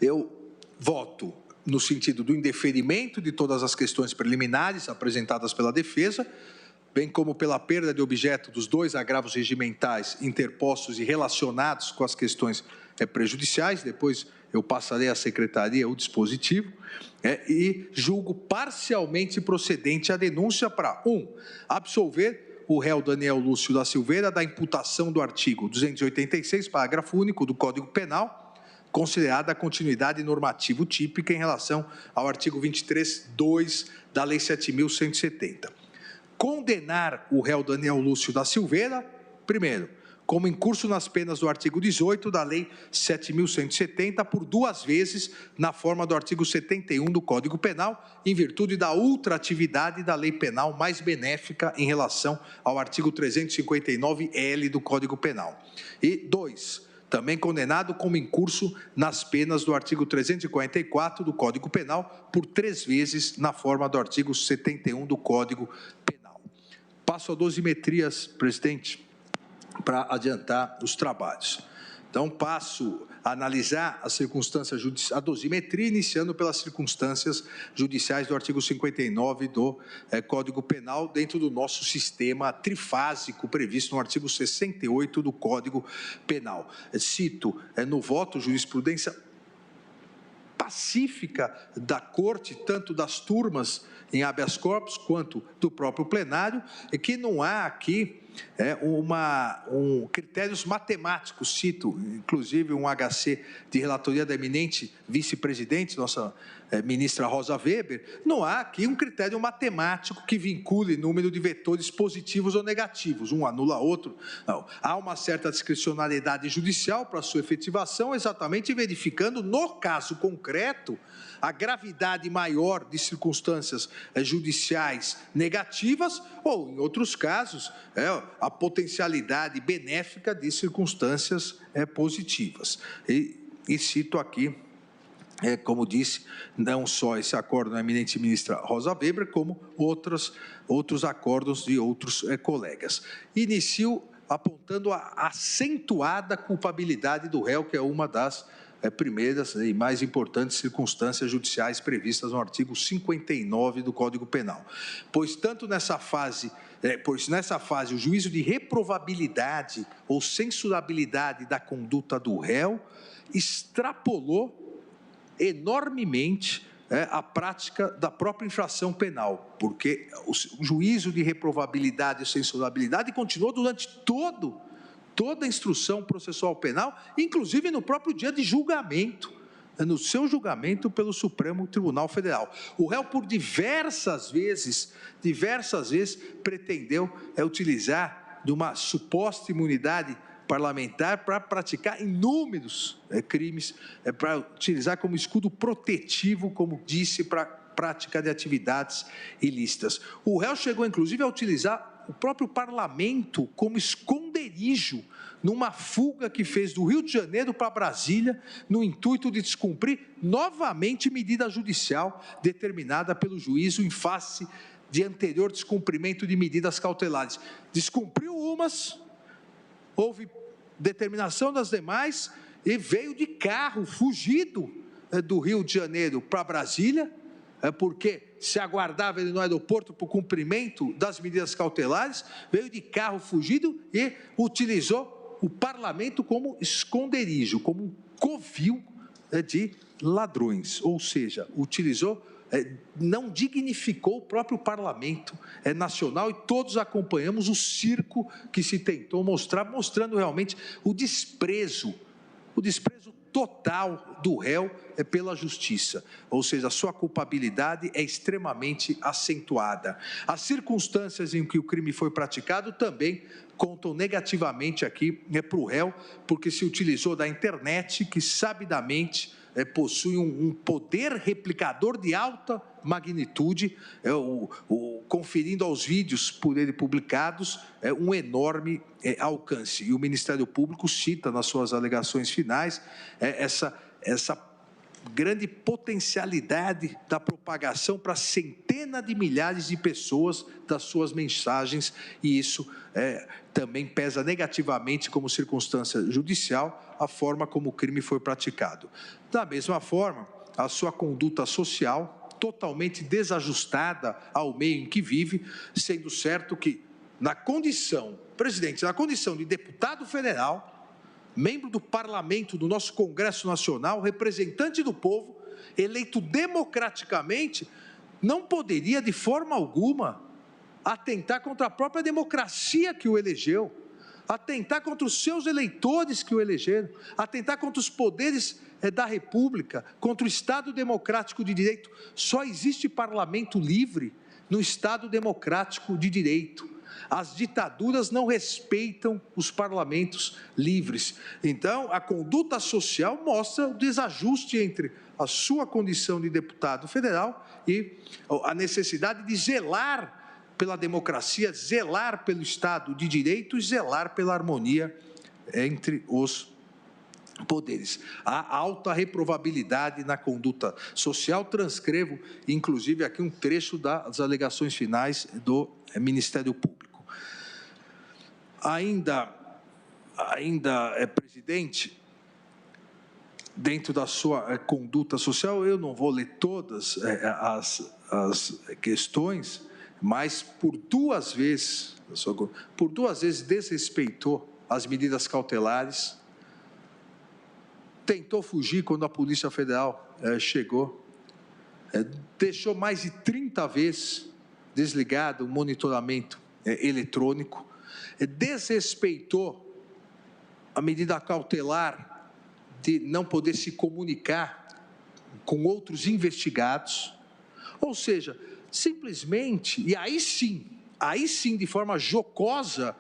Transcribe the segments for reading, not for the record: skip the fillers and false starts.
eu voto no sentido do indeferimento de todas as questões preliminares apresentadas pela defesa, bem como pela perda de objeto dos 2 agravos regimentais interpostos e relacionados com as questões prejudiciais. Depois eu passarei à Secretaria o dispositivo, e julgo parcialmente procedente a denúncia para 1. Absolver o réu Daniel Lúcio da Silveira da imputação do artigo 286, parágrafo único do Código Penal, considerada a continuidade normativo típica em relação ao artigo 23.2 da Lei 7.170. Condenar o réu Daniel Lúcio da Silveira, primeiro, como incurso nas penas do artigo 18 da Lei 7.170 por 2 vezes na forma do artigo 71 do Código Penal, em virtude da ultratividade da lei penal mais benéfica em relação ao artigo 359-L do Código Penal. E 2, também condenado como incurso nas penas do artigo 344 do Código Penal por 3 vezes na forma do artigo 71 do Código Penal. Passo a dosimetrias, presidente, para adiantar os trabalhos. Então, passo a analisar as circunstâncias judiciais, a dosimetria, iniciando pelas circunstâncias judiciais do artigo 59 do Código Penal, dentro do nosso sistema trifásico previsto no artigo 68 do Código Penal. Cito no voto jurisprudência pacífica da Corte, tanto das turmas em habeas corpus, quanto do próprio plenário, é que não há aqui critérios matemáticos. Cito, inclusive, um HC de relatoria da eminente vice-presidente, nossa ministra Rosa Weber. Não há aqui um critério matemático que vincule número de vetores positivos ou negativos, um anula outro. Não. Há uma certa discricionariedade judicial para sua efetivação, exatamente verificando, no caso concreto, a gravidade maior de circunstâncias judiciais negativas ou, em outros casos, a potencialidade benéfica de circunstâncias positivas. E cito aqui, como disse, não só esse acordo da eminente ministra Rosa Weber, como outros acordos de outros colegas. Inicio apontando a acentuada culpabilidade do réu, que é uma das primeiras e mais importantes circunstâncias judiciais previstas no artigo 59 do Código Penal. Pois nessa fase o juízo de reprovabilidade ou censurabilidade da conduta do réu extrapolou enormemente a prática da própria infração penal, porque o juízo de reprovabilidade e censurabilidade continuou durante toda a instrução processual penal, inclusive no próprio dia de julgamento, no seu julgamento pelo Supremo Tribunal Federal. O réu, por diversas vezes, pretendeu utilizar de uma suposta imunidade parlamentar para praticar inúmeros crimes, para utilizar como escudo protetivo, como disse, para prática de atividades ilícitas. O réu chegou, inclusive, a utilizar o próprio parlamento como esconderijo numa fuga que fez do Rio de Janeiro para Brasília, no intuito de descumprir novamente medida judicial determinada pelo juízo em face de anterior descumprimento de medidas cautelares. Descumpriu umas, houve determinação das demais e veio de carro, fugido do Rio de Janeiro para Brasília, porque se aguardava ele no aeroporto para o cumprimento das medidas cautelares, veio de carro fugido e utilizou o parlamento como esconderijo, como um covil de ladrões, ou seja, não dignificou o próprio parlamento nacional, e todos acompanhamos o circo que se tentou mostrar, mostrando realmente o desprezo total do réu pela justiça, ou seja, a sua culpabilidade é extremamente acentuada. As circunstâncias em que o crime foi praticado também contam negativamente aqui para o réu, porque se utilizou da internet, que sabidamente possui um poder replicador de alta magnitude, conferindo aos vídeos por ele publicados um enorme alcance. E o Ministério Público cita nas suas alegações finais essa grande potencialidade da propagação para centenas de milhares de pessoas das suas mensagens, e isso também pesa negativamente como circunstância judicial a forma como o crime foi praticado. Da mesma forma, a sua conduta social, totalmente desajustada ao meio em que vive, sendo certo que, presidente, na condição de deputado federal, membro do parlamento do nosso Congresso Nacional, representante do povo, eleito democraticamente, não poderia de forma alguma atentar contra a própria democracia que o elegeu, atentar contra os seus eleitores que o elegeram, atentar contra os poderes da República, contra o Estado democrático de direito. Só existe parlamento livre no Estado democrático de direito. As ditaduras não respeitam os parlamentos livres. Então, a conduta social mostra o desajuste entre a sua condição de deputado federal e a necessidade de zelar pela democracia, zelar pelo Estado de direito e zelar pela harmonia entre os poderes. Há alta reprovabilidade na conduta social. Transcrevo, inclusive, aqui um trecho das alegações finais do Ministério Público. Ainda, presidente, dentro da sua conduta social, eu não vou ler todas as questões, mas por duas vezes desrespeitou as medidas cautelares, tentou fugir quando a Polícia Federal chegou, deixou mais de 30 vezes desligado o monitoramento eletrônico, desrespeitou a medida cautelar de não poder se comunicar com outros investigados, ou seja, simplesmente, e aí sim, de forma jocosa,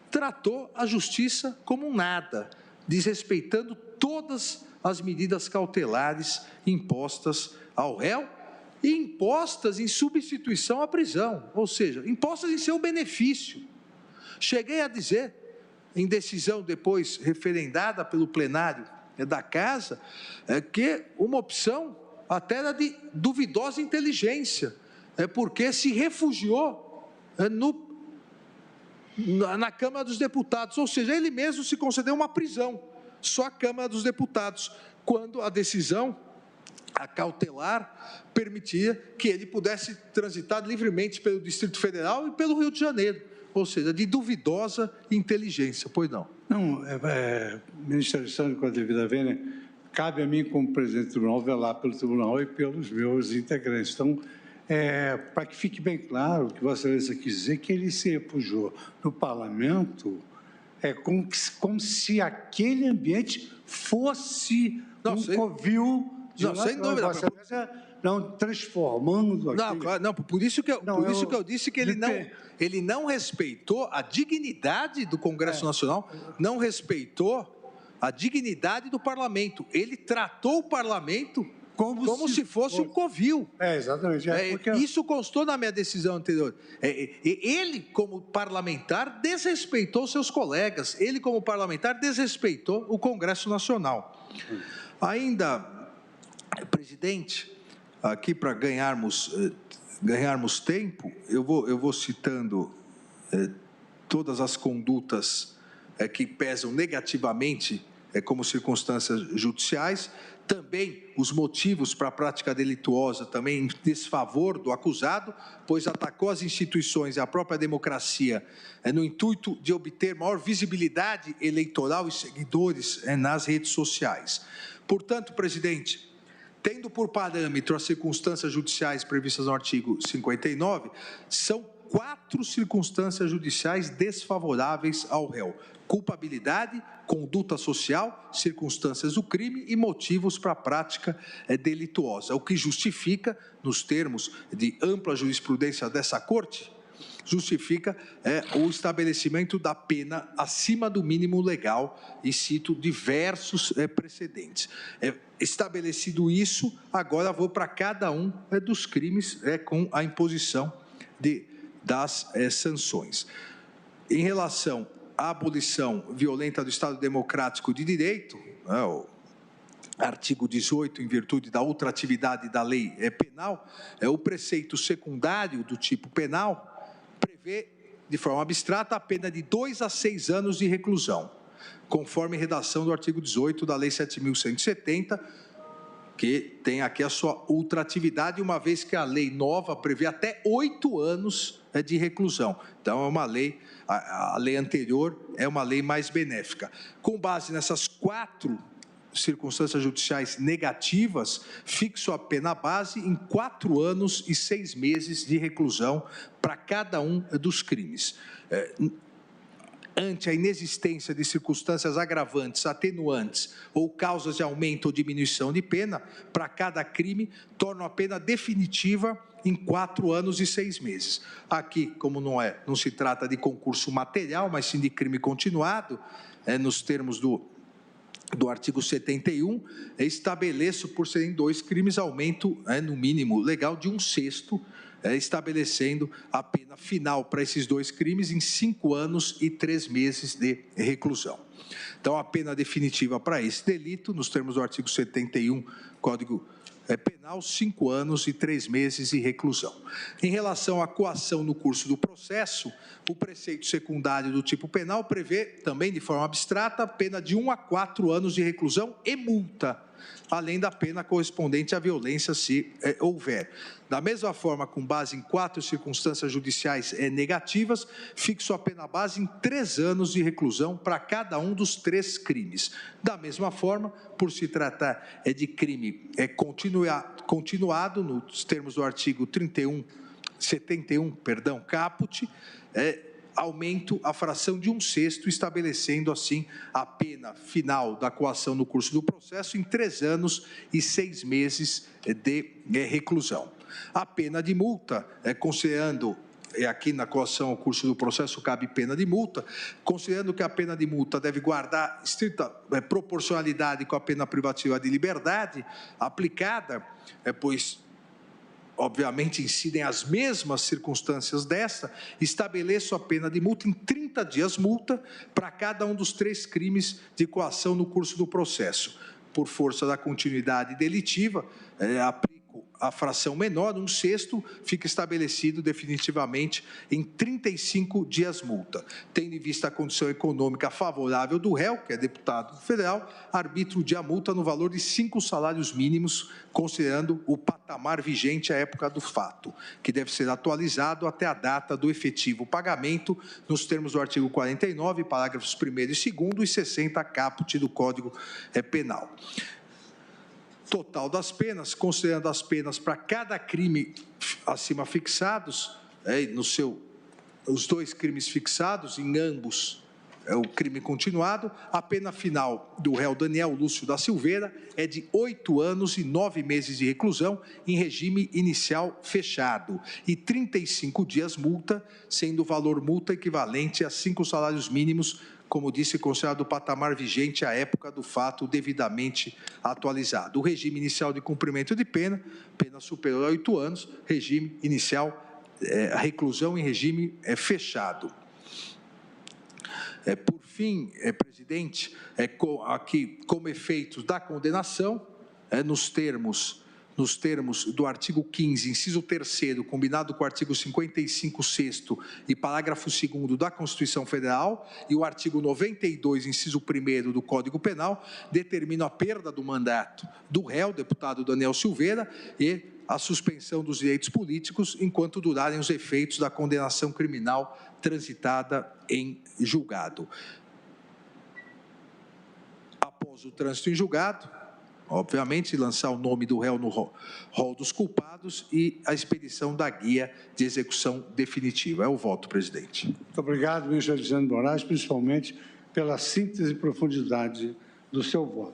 tratou a justiça como um nada, desrespeitando todas as medidas cautelares impostas ao réu e impostas em substituição à prisão, ou seja, impostas em seu benefício. Cheguei a dizer, em decisão depois referendada pelo plenário da Casa, que uma opção até era de duvidosa inteligência, porque se refugiou na Câmara dos Deputados, ou seja, ele mesmo se concedeu uma prisão, só a Câmara dos Deputados, quando a decisão, a cautelar, permitia que ele pudesse transitar livremente pelo Distrito Federal e pelo Rio de Janeiro, ou seja, de duvidosa inteligência, pois não? Não, ministro Alexandre, com a devida vênia, cabe a mim, como presidente do tribunal, velar pelo tribunal e pelos meus integrantes. Então, para que fique bem claro o que Vossa Excelência quis dizer, que ele se refugiou no parlamento, como se aquele ambiente fosse covil de... Não, sem dúvida. Vossa Excelência, não transformando... Não, claro, não, por isso que eu disse que ele não respeitou a dignidade do Congresso Nacional, não respeitou a dignidade do parlamento. Ele tratou o parlamento como se fosse um covil. Exatamente. Isso constou na minha decisão anterior. Ele, como parlamentar, desrespeitou seus colegas. Ele, como parlamentar, desrespeitou o Congresso Nacional. Ainda, presidente, aqui para ganharmos tempo, eu vou citando todas as condutas que pesam negativamente como circunstâncias judiciais, também os motivos para a prática delituosa, também em desfavor do acusado, pois atacou as instituições e a própria democracia no intuito de obter maior visibilidade eleitoral e seguidores nas redes sociais. Portanto, presidente, tendo por parâmetro as circunstâncias judiciais previstas no artigo 59, são 4 circunstâncias judiciais desfavoráveis ao réu: culpabilidade, conduta social, circunstâncias do crime e motivos para a prática delituosa, o que justifica, nos termos de ampla jurisprudência dessa Corte, justifica o estabelecimento da pena acima do mínimo legal, e cito diversos precedentes. Estabelecido isso, agora vou para cada um dos crimes com a imposição das sanções. Em relação à abolição violenta do Estado Democrático de Direito, artigo 18, em virtude da ultratividade da lei penal, o preceito secundário do tipo penal prevê, de forma abstrata, a pena de 2 a 6 anos de reclusão, conforme redação do artigo 18 da Lei 7.170, que tem aqui a sua ultratividade, uma vez que a lei nova prevê até 8 anos de reclusão. Então, é uma lei, a lei anterior é uma lei mais benéfica. Com base nessas 4 circunstâncias judiciais negativas, fixo a pena base em 4 anos e 6 meses de reclusão para cada um dos crimes. Ante a inexistência de circunstâncias agravantes, atenuantes ou causas de aumento ou diminuição de pena, para cada crime, torno a pena definitiva em 4 anos e 6 meses. Aqui, como não se trata de concurso material, mas sim de crime continuado, nos termos do artigo 71, estabeleço, por serem 2 crimes, aumento, no mínimo legal, de 1/6, estabelecendo a pena final para esses 2 crimes em 5 anos e 3 meses de reclusão. Então, a pena definitiva para esse delito, nos termos do artigo 71, Código Penal, 5 anos e 3 meses de reclusão. Em relação à coação no curso do processo, o preceito secundário do tipo penal prevê, também de forma abstrata, a pena de 1 a 4 anos de reclusão e multa, além da pena correspondente à violência, se houver. Da mesma forma, com base em 4 circunstâncias judiciais negativas, fixo a pena base em 3 anos de reclusão para cada um dos 3 crimes. Da mesma forma, por se tratar de crime continuado, nos termos do artigo 71, caput, aumento a fração de 1/6, estabelecendo assim a pena final da coação no curso do processo em 3 anos e 6 meses de reclusão. A pena de multa, considerando, aqui na coação ao curso do processo cabe pena de multa, considerando que a pena de multa deve guardar estrita proporcionalidade com a pena privativa de liberdade aplicada, pois obviamente incidem as mesmas circunstâncias dessa, estabeleço a pena de multa em 30 dias multa para cada um dos 3 crimes de coação no curso do processo. Por força da continuidade delitiva, aplico a fração menor, 1/6, fica estabelecido definitivamente em 35 dias multa. Tendo em vista a condição econômica favorável do réu, que é deputado federal, arbitro de a multa no valor de 5 salários mínimos, considerando o patamar vigente à época do fato, que deve ser atualizado até a data do efetivo pagamento, nos termos do artigo 49, parágrafos 1º e 2º e 60 caput do Código Penal. Total das penas, considerando as penas para cada crime acima fixados, os 2 crimes fixados, em ambos o crime continuado, a pena final do réu Daniel Lúcio da Silveira é de 8 anos e 9 meses de reclusão em regime inicial fechado e 35 dias multa, sendo o valor multa equivalente a 5 salários mínimos, como disse, considerado o patamar vigente à época do fato devidamente atualizado. O regime inicial de cumprimento de pena, pena superior a 8 anos, regime inicial, reclusão em regime fechado. Por fim, presidente, aqui como efeitos da condenação, nos termos do artigo 15, inciso 3º, combinado com o artigo 55, 6º e parágrafo 2º da Constituição Federal e o artigo 92, inciso 1º do Código Penal, determina a perda do mandato do réu, deputado Daniel Silveira, e a suspensão dos direitos políticos enquanto durarem os efeitos da condenação criminal transitada em julgado. Após o trânsito em julgado, obviamente, lançar o nome do réu no rol dos culpados e a expedição da guia de execução definitiva. É o voto, presidente. Muito obrigado, ministro Alexandre de Moraes, principalmente pela síntese e profundidade do seu voto.